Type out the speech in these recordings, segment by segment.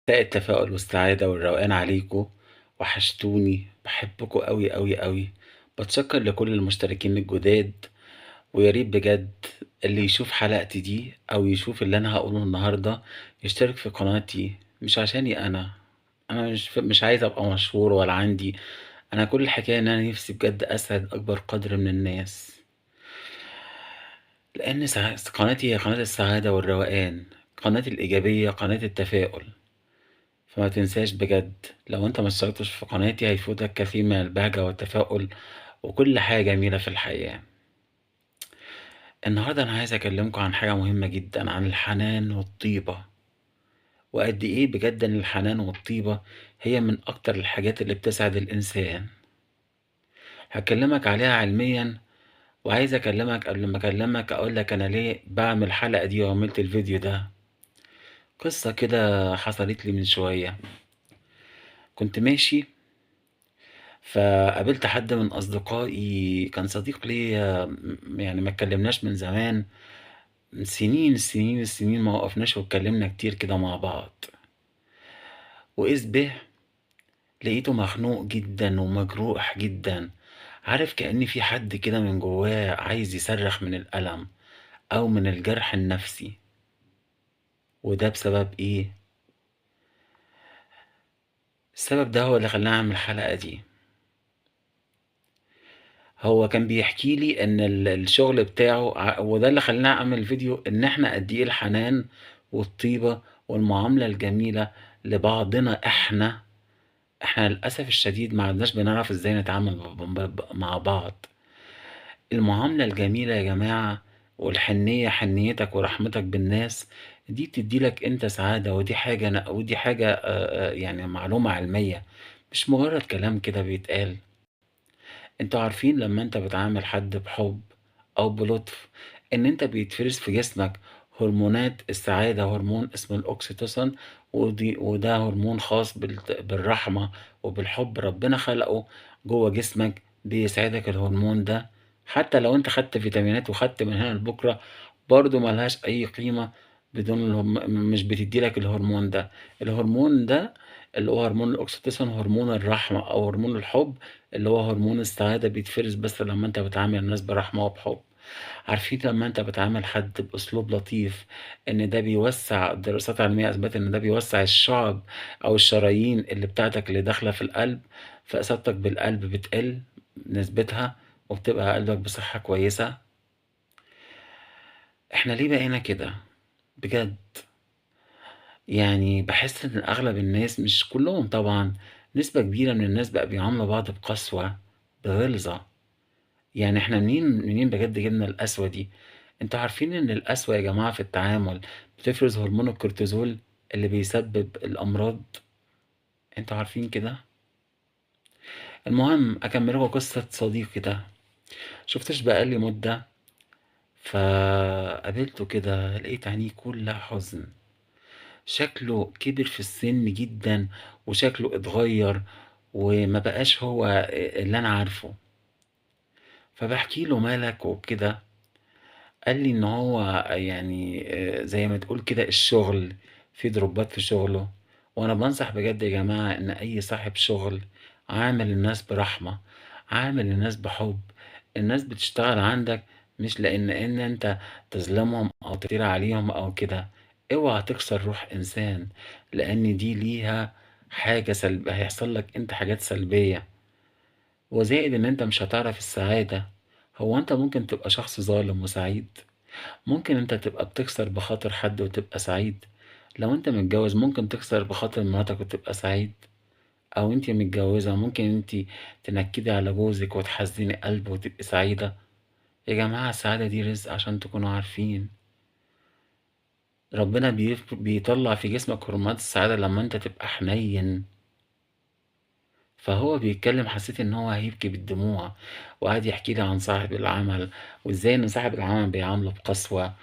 مساء التفاؤل والسعادة والروقان عليكم، وحشتوني، باحبكم أوي، أوي، أوي. باتشكر لكل المشتركين الجداد، ويا ريت بجد اللي يشوف حلقتي دي أو يشوف اللي أنا هاقوله النهارده يشترك في قناتي، مش عشاني أنا مش عايز أبقى مشهور ولا عندي، أنا كل الحكاية إن أنا نفسي بجد أسعد أكبر قدر من الناس، لإن قناتي هي قناة السعادة والروقان، قناتي الإيجابية، قناة التفاؤل. فما تنساش بجد لو انت ما اشتركتش في قناتي هيفوتك كثير من البهجة والتفاؤل وكل حاجة جميلة في الحياة. النهاردة أنا عايز أكلمكم عن حاجة مهمة جدا، عن الحنان والطيبة، وقد إيه بجد إن الحنان والطيبة هي من أكتر الحاجات اللي بتسعد الإنسان. هكلمك عليها علميا، وعايز أكلمك قبل ما أكلمك أقولك أنا ليه بعمل الحلقة دي وعملت الفيديو ده. قصة كده حصلت لي من شوية، كنت ماشي فقابلت حد من أصدقائي كان صديق ليّا يعني ما اتكلمناش من زمان، من سنين، السنين، السنين ما وقفناش واتكلمنا كتير كده مع بعض، وإذ به لقيته مخنوق جدًا ومجروح جدًا، عارف كأن في حد كده من جواه عايز يصرخ من الألم أو من الجرح النفسي، وده بسبب إيه؟ السبب ده هو اللي خلّاني أعمل الحلقة دي. هو كان بيحكي لي إن الشغل بتاعه وده اللي خلّاني أعمل فيديو، إن إحنا قد إيه الحنان والطيبة والمعاملة الجميلة لبعضنا إحنا للأسف الشديد ما عدناش بنعرف إزاي نتعامل مع بعض. المعاملة الجميلة يا جماعة والحنيّة، حنيّتك ورحمتك بالناس دي بتدّي لك أنت سعادة، ودي حاجة يعني معلومة علمية، مش مجرد كلام كده بيتقال. أنتم عارفين لمّا أنت بتعامل حد بحُب أو بلطف، إن أنت بيتفرز في جسمك هرمونات السعادة، هرمون اسمه الأوكسيتوسين، وده هرمون خاص بالرحمة وبالحُب، ربنا خلقه جوّه جسمك بيسعدك الهرمون ده، حتى لو أنت خدت فيتامينات وخدت من هنا لبُكرة برضه ما لهاش أي قيمة بدون مش بتدّي لك الهرمون ده. الهرمون ده اللي هو هرمون الأوكسيتوسين، هرمون الرحمة أو هرمون الحُب، اللي هو هرمون السعادة بيتفرز بس لمّا أنت بتعامل الناس برحمة وبحُب. عارفين لمّا أنت بتعامل حد بأسلوب لطيف، إن ده بيوسّع، دراسات علمية أثبتت إن ده بيوسّع الشُعب أو الشرايين اللي بتاعتك اللي داخلة في القلب، فإصابتك بالقلب بتقِل نسبتها وبتبقى قلبك بصحة كويسة. إحنا ليه بقينا كده؟ بجد. يعني باحس إن أغلب الناس مش كلّهم طبعًا، نسبة كبيرة من الناس بقى بيعاملوا بعض بقسوة، بغِلظة. يعني إحنا منين بجد جِبنا القسوة دي؟ أنتم عارفين إن القسوة يا جماعة في التعامل بتفرز هرمون الكورتيزول اللي بيسبب الأمراض، أنتم عارفين كده؟ المهم أكمّل لكم قصة صديقي ده، شُفتوش بقى لي مدة، فقابلته كده لقيت عينيه كلّها حزن، شكله كِبِر في السِن جدًا وشكله اتغيّر وما بقاش هو اللي أنا عارفه، فباحكي له: "مالك؟" وكده. قال لي إن هو يعني زي ما تقول كده الشغل، في دروبات في شغله، وأنا بانصح بجد يا جماعة إن أي صاحب شغل عامل الناس برحمة، عامل الناس بحُب، الناس بتشتغل عندك مش لإن أنت تظلمهم أو تفتري عليهم أو كده، اوعى تكسر روح إنسان، لإن دي ليها حاجة هيحصل لك أنت حاجات سلبية، وزائد إن أنت مش هتعرف السعادة، هو أنت ممكن تبقى شخص ظالم وسعيد؟ ممكن أنت تبقى بتكسر بخاطر حد وتبقى سعيد، لو أنت متجوز ممكن تكسر بخاطر مراتك وتبقى سعيد، أو أنتِ متجوزة ممكن أنتِ تنكدي على جوزِك وتحزني قلبه وتبقي سعيدة، يا جماعة السعادة دي رزق عشان تكونوا عارفين، ربنا بيطلّع في جسمك هرمونات السعادة لمّا أنت تبقى حنين، فهو بيتكلم حسيت إن هو هيبكي بالدموع، وقعد يحكي لي عن صاحب العمل، وإزاي إن صاحب العمل بيعامله بقسوة.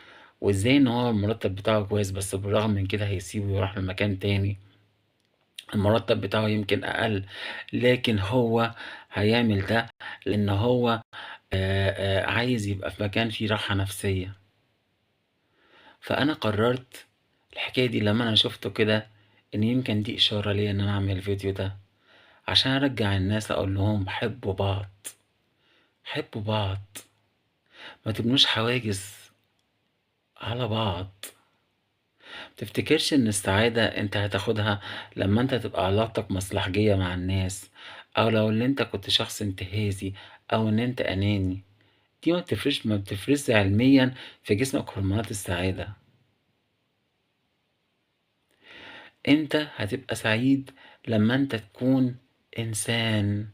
وإزاي إن هو المرتب بتاعه كويس بس بالرغم من كده هيسيبه ويروح لمكان تاني، المرتب بتاعه يمكن أقل، لكن هو هيعمل ده لإن هو عايز يبقى في مكان فيه راحة نفسية، فأنا قررت الحكاية دي لمّا أنا شُفته كده إن يمكن دي إشارة ليّا إن أنا أعمل الفيديو ده، عشان أرجّع الناس أقول لهم حبّوا بعض، حبّوا بعض، ما تبنوش حواجز على بعض. ما تفتكرش إن السعادة أنت هتاخدها لمّا أنت تبقى علاقتك مصلحجية مع الناس، أو لو إن أنت كنت شخص انتهازي، أو إن أنت أناني، دي ما بتفرزش علميًا في جسمك هرمونات السعادة. أنت هتبقى سعيد لمّا أنت تكون إنسان،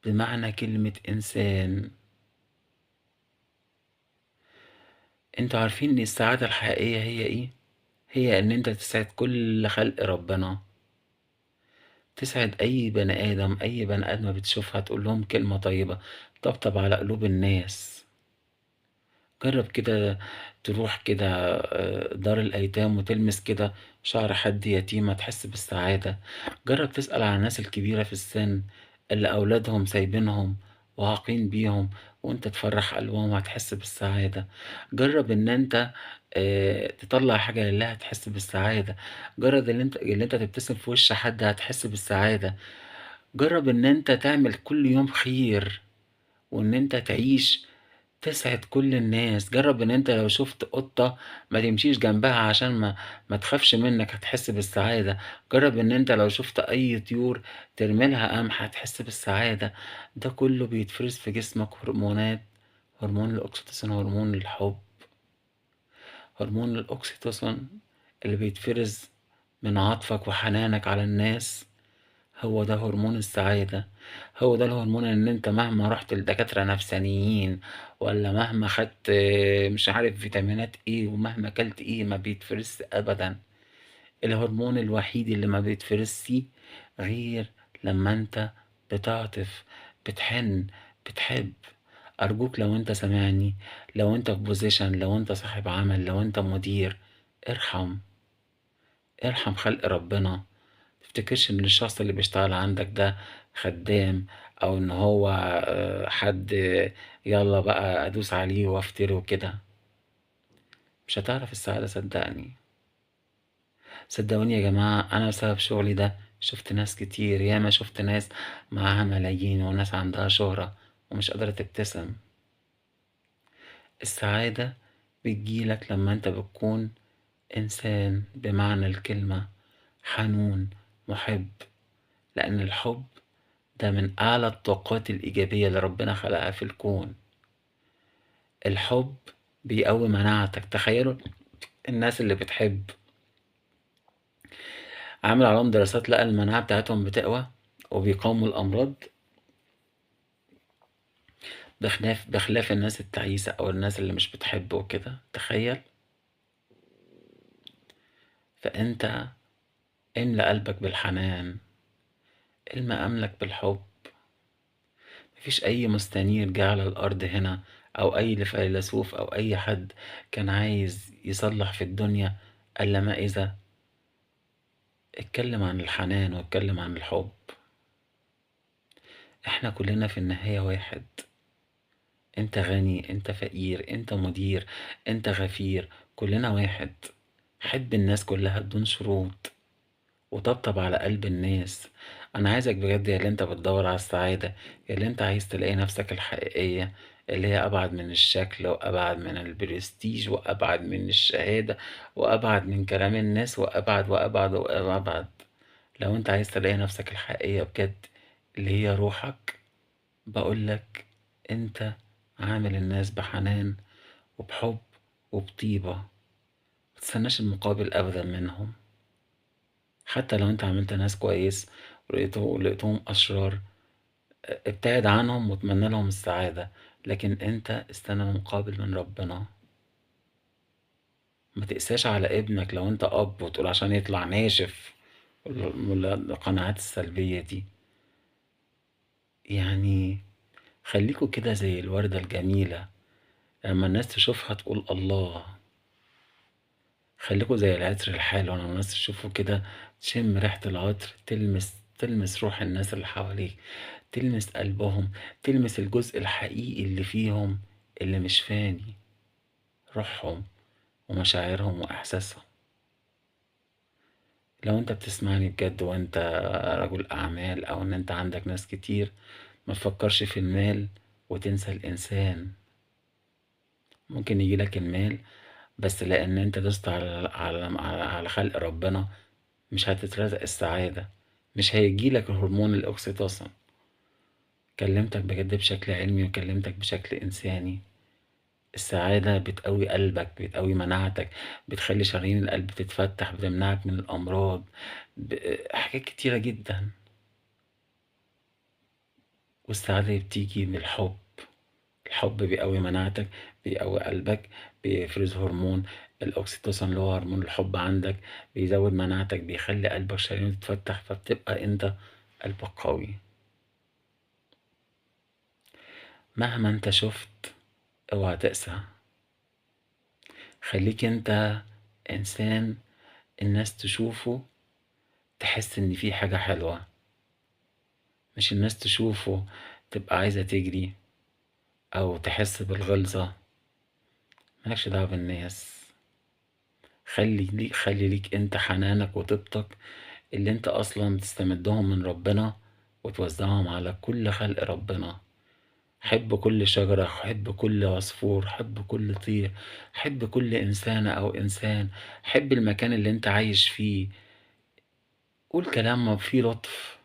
بمعنى كلمة إنسان. أنتم عارفين إن السعادة الحقيقية هي إيه؟ هي إن أنت تسعد كل خلق ربنا، تسعد أي بني آدم، أي بني آدمة بتشوفها تقول لهم كلمة طيبة، طبطب على قلوب الناس. جرّب كده تروح كده دار الأيتام وتلمس كده شعر حد يتيم هتحس بالسعادة. جرّب تسأل على الناس الكبيرة في السِن اللي أولادهم سايبينهم وعاقين بيهم وأنت تفرّح قلبهم هتحس بالسعادة. جرّب إن أنت تطلّع حاجة لله هتحس بالسعادة. جرّب اللي أنت تبتسم في وش حد هتحس بالسعادة. جرّب إن أنت تعمل كل يوم خير، وإن أنت تعيش تسعد كل الناس. جرّب إن أنت لو شُفت قطة ما تمشيش جنبها عشان ما تخافش منّك هتحس بالسعادة. جرّب إن أنت لو شُفت أي طيور ترمي لها قمح هتحس بالسعادة. ده كلّه بيتفرز في جسمك هرمونات، هرمون الأكسيتوسين هرمون الحب، هرمون الأكسيتوسين اللي بيتفرز من عطفك وحنانك على الناس. هو ده هرمون السعادة. هو ده الهرمون إن أنت مهما رُحت لدكاترة نفسانيين، والّا مهما خدت مش عارف فيتامينات إيه، ومهما كلت إيه، ما بيتفرزش أبدًا. الهرمون الوحيد اللي ما بيتفرزش غير لمّا أنت بتعطف، بتحن، بتحب. أرجوك لو أنت سامعني، لو أنت في position، لو أنت صاحب عمل، لو أنت مدير، ارحم، ارحم خلق ربنا. تفتكرش إن الشخص اللي بيشتغل عندك ده خدّام، أو إن هو حد يالّا بقى أدوس عليه وأفتري وكده. مش هتعرف السعادة صدّقني. صدّقوني يا جماعة أنا بسبب شغلي ده شُفت ناس كتير، ياما شُفت ناس معاها ملايين وناس عندها شهرة ومش قادرة تبتسم. السعادة بتيجي لك لمّا أنت بتكون إنسان بمعنى الكلمة، حنون، مُحِب، لإن الحب ده من أعلى الطاقات الإيجابية اللي ربنا خلقها في الكون. الحب بيقوي مناعتك. تخيلوا الناس اللي بتحب عامل عليهم دراسات لقى المناعة بتاعتهم بتقوى وبيقاوموا الأمراض، بخلاف الناس التعيسة أو الناس اللي مش بتحب وكده. تخيل. فأنت املى قلبك بالحنان، املى قلبك بالحب. مفيش أي مستنير جه على الأرض هنا، أو أي فيلسوف أو أي حد كان عايز يصلح في الدنيا إلا ما إذا اتكلم عن الحنان واتكلم عن الحب. إحنا كلنا في النهاية واحد. أنت غني، أنت فقير، أنت مدير، أنت غفير، كلنا واحد. حب الناس كلها بدون شروط، وطبطب على قلب الناس. أنا عايزك بجد يا اللي أنت بتدور على السعادة، يا اللي أنت عايز تلاقي نفسك الحقيقية، اللي هي أبعد من الشكل وأبعد من البرستيج وأبعد من الشهادة وأبعد من كلام الناس وأبعد وأبعد وأبعد. لو أنت عايز تلاقي نفسك الحقيقية بجد، اللي هي روحك، باقول لك أنت عامل الناس بحنان وبحب وبطيبة. ما تستناش المقابل أبدًا منهم. حتى لو أنت عاملت ناس كويس ولقيتهم أشرار، ابتعد عنهم واتمنى لهم السعادة، لكن أنت استنى المقابل من ربنا. ما تقساش على ابنك لو أنت أب وتقول عشان يطلع ناشف القناعات السلبية دي. يعني خليكوا كده زي الوردة الجميلة، لما الناس تشوفها تقول الله. خليكوا زي العطر الحلو لما الناس تشوفه كده تشم ريحة العطر، تلمس روح الناس اللي حواليك، تلمس قلبهم، تلمس الجزء الحقيقي اللي فيهم اللي مش فاني، روحهم ومشاعرهم وإحساسهم. لو انت بتسمعني بجد وانت رجل اعمال او ان انت عندك ناس كتير، ما تفكرش في المال وتنسى الانسان. ممكن يجيلك المال، بس لان انت دوست على خلق ربنا مش هتترزق السعادة، مش هيجيلك هرمون الاكسيتوسن. كلمتك بجد بشكل علمي وكلمتك بشكل انساني. السعادة بتقوي قلبك، بتقوي مناعتك، بتخلي شرايين القلب تتفتح، بتمنعك من الأمراض، حاجات كتيرة جدا. والسعادة بتيجي من الحب. الحب بيقوي مناعتك، بيقوي قلبك، بيفرز هرمون الأكسيتوسين اللي هو هرمون الحب عندك، بيزود مناعتك، بيخلي قلبك شرايينه تتفتح، فبتبقى انت قلبك قوي. مهما انت شفت اوعى تقسى. خليك انت انسان الناس تشوفه تحس ان في حاجة حلوة، مش الناس تشوفه تبقى عايزة تجري او تحس بالغلظة. مالكش دعوة بالناس. خلي ليك انت حنانك وطيبتك اللي انت اصلا تستمدهم من ربنا وتوزعهم على كل خلق ربنا. حب كل شجرة، حب كل عصفور، حب كل طير، حب كل إنسانة أو إنسان. حب المكان اللي انت عايش فيه. قول كلام فيه لطف،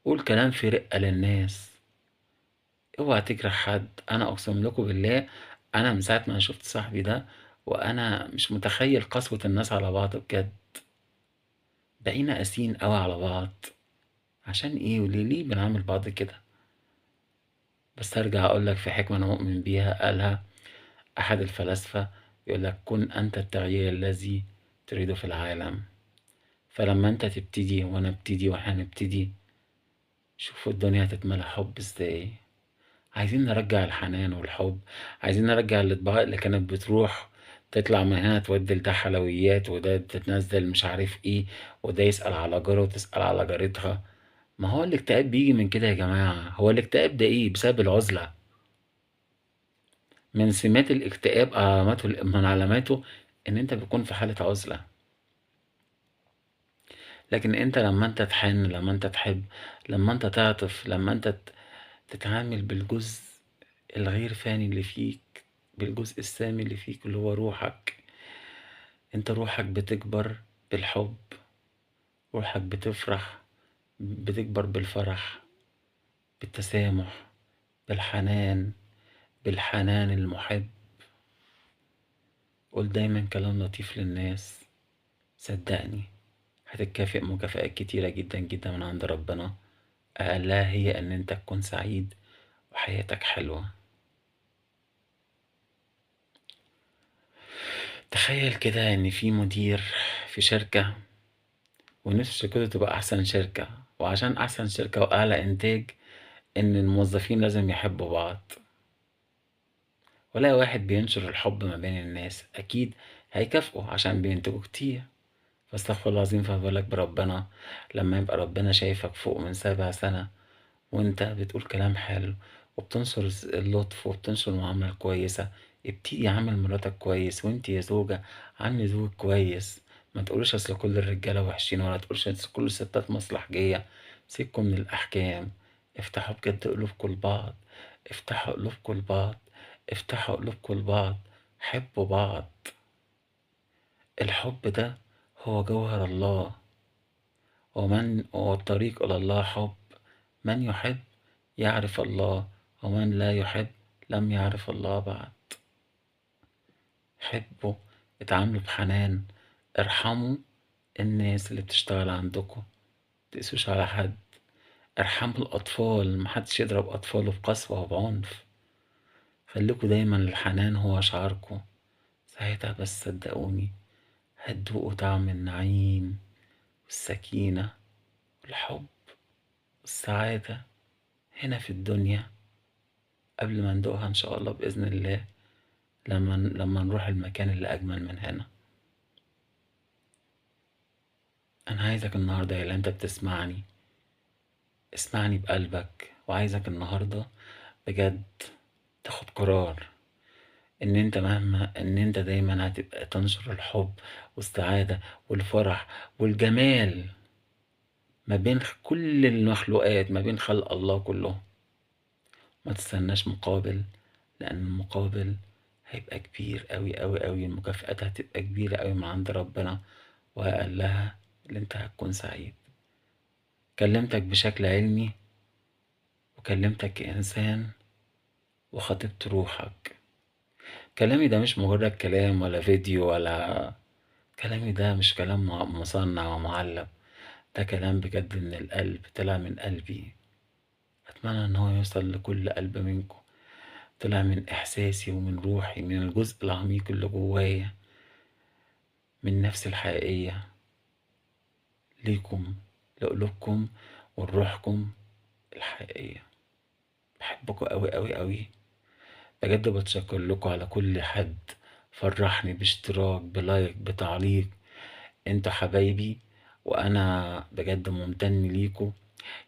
قول كلام فيه رقة للناس. اوعى تجرح حد. انا اقسم لكم بالله، انا من ساعة ما شفت صاحبي ده وانا مش متخيل قسوة الناس على بعض بجد. بقينا قاسيين قوي على بعض. عشان ايه وليه بنعمل بعض كده؟ بس ارجع اقول لك في حكمة انا مؤمن بيها قالها احد الفلاسفة، يقول لك كن انت التغيير الذي تريده في العالم. فلما انت تبتدي وانا ابتدي واحنا نبتدي، شوفوا الدنيا هتتملى حب ازاي. عايزين نرجع الحنان والحب. عايزين نرجع الأطباق اللي كانت بتروح تطلع من هنا تودي لده حلويات وده تتنزل مش عارف ايه، وده يسأل على جاره وتسأل على جارتها. ما هو الاكتئاب بيجي من كده يا جماعة. هو الاكتئاب ده ايه؟ بسبب العزلة. من سمات الاكتئاب علاماته، من علاماته ان انت بتكون في حالة عزلة. لكن انت لما انت تحن، لما انت تحب، لما انت تعطف، لما انت تتعامل بالجزء الغير فاني اللي فيك، بالجزء السامي اللي فيك اللي هو روحك. انت روحك بتكبر بالحب، روحك بتفرح، بتكبر بالفرح، بالتسامح، بالحنان، بالحنان المحب. قول دايما كلام لطيف للناس. صدقني هتتكافئ مكافآت كتيرة جدا جدا من عند ربنا، أقلها هي إن أنت تكون سعيد وحياتك حلوة. تخيل كده إن في مدير في شركة ونفسه شركته تبقى أحسن شركة، وعشان أحسن شركة وأعلى إنتاج إن الموظفين لازم يحبوا بعض. ولا واحد بينشر الحب ما بين الناس أكيد هيكافئوا عشان بينتجوا كتير. فاستغفر الله العظيم، فما بالك بربنا لما يبقى ربنا شايفك فوق من 7 سنة وانت بتقول كلام حلو وبتنشر اللطف وبتنشر المعاملة الكويسة. ابتدي عامل مراتك كويس، وانت يا زوجة عامل زوجك كويس. ما تقولش اصل كل الرجالة وحشين، ولا تقولش اصل كل الستات مصلحجية. سيبكم من الأحكام. افتحوا بجد قلوبكم لبعض. افتحوا قلوبكم لبعض. افتحوا قلوبكم لبعض. حبوا بعض. الحب ده هو جوهر الله. والطريق إلى الله حب. من يحب يعرف الله، ومن لا يحب لم يعرف الله بعد. حبوا، اتعاملوا بحنان، ارحموا الناس اللي بتشتغل عندكم، متقسوش على حد. ارحموا الأطفال، محدش يضرب أطفاله بقسوة وبعنف. خليكوا دايما الحنان هو شعاركوا. ساعتها بس صدقوني هتدوقوا طعم النعيم والسكينة والحب والسعادة هنا في الدنيا، قبل ما ندوقها إن شاء الله بإذن الله لما نروح المكان اللي أجمل من هنا. أنا عايزك النهاردة يا اللي أنت بتسمعني، اسمعني بقلبك، وعايزك النهاردة بجد تاخد قرار إن أنت دايمًا هتبقى تنشر الحب والسعادة والفرح والجمال ما بين كل المخلوقات، ما بين خلق الله كلّهم. ما تستناش مقابل، لأن المقابل هيبقى كبير أوي، أوي، أوي، المكافآت هتبقى كبيرة أوي من عند ربنا، وأقلها اللي أنت هتكون سعيد. كلمتك بشكل علمي، وكلمتك كإنسان، وخاطبت روحك. كلامي ده مش مجرد كلام ولا فيديو ولا كلامي ده مش كلام مصنع ومعلب، ده كلام بجد من القلب، طلع من قلبي. أتمنى إن هو يوصل لكل قلب منكم. طلع من إحساسي ومن روحي، من الجزء العميق اللي جوايا، من نفسي الحقيقية ليكم، لقلوبكم ولروحكم الحقيقية. بحبكم أوي أوي أوي. بجد بتشكر لكم على كل حد فرحني باشتراك بلايك بتعليق. انتوا حبايبي، وأنا بجد ممتن ليكم.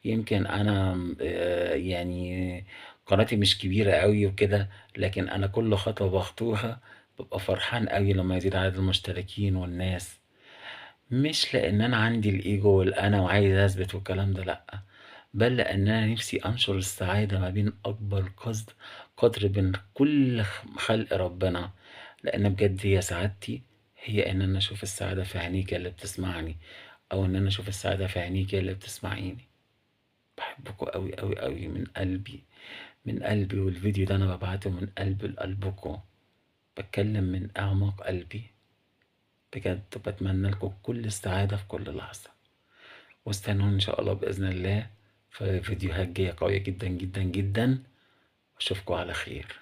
يمكن أنا يعني قناتي مش كبيرة أوي وكده، لكن أنا كل خطوة باخطوها بابقى فرحان أوي لمّا يزيد عدد المشتركين والناس، مش لإن أنا عندي الego والأنا وعايز أثبت والكلام ده لأ، بل لإن أنا نفسي أنشر السعادة ما بين أكبر قدر بين كل خلق ربنا، لإن بجد هي سعادتي هي إن أنا أشوف السعادة في عينيك يا اللي بتسمعني، أو إن أنا أشوف السعادة في عينيكِ يا اللي بتسمعيني. باحبكم أوي، أوي، أوي من قلبي، من قلبي، والفيديو ده أنا بابعته من قلبي لقلبكم، باتكلم من أعماق قلبي. بجد باتمنى لكم كل السعادة في كل لحظة، واستنوني إن شاء الله بإذن الله في فيديوهات جاية قوية جدًا، جدًا، جدًا، وأشوفكم على خير.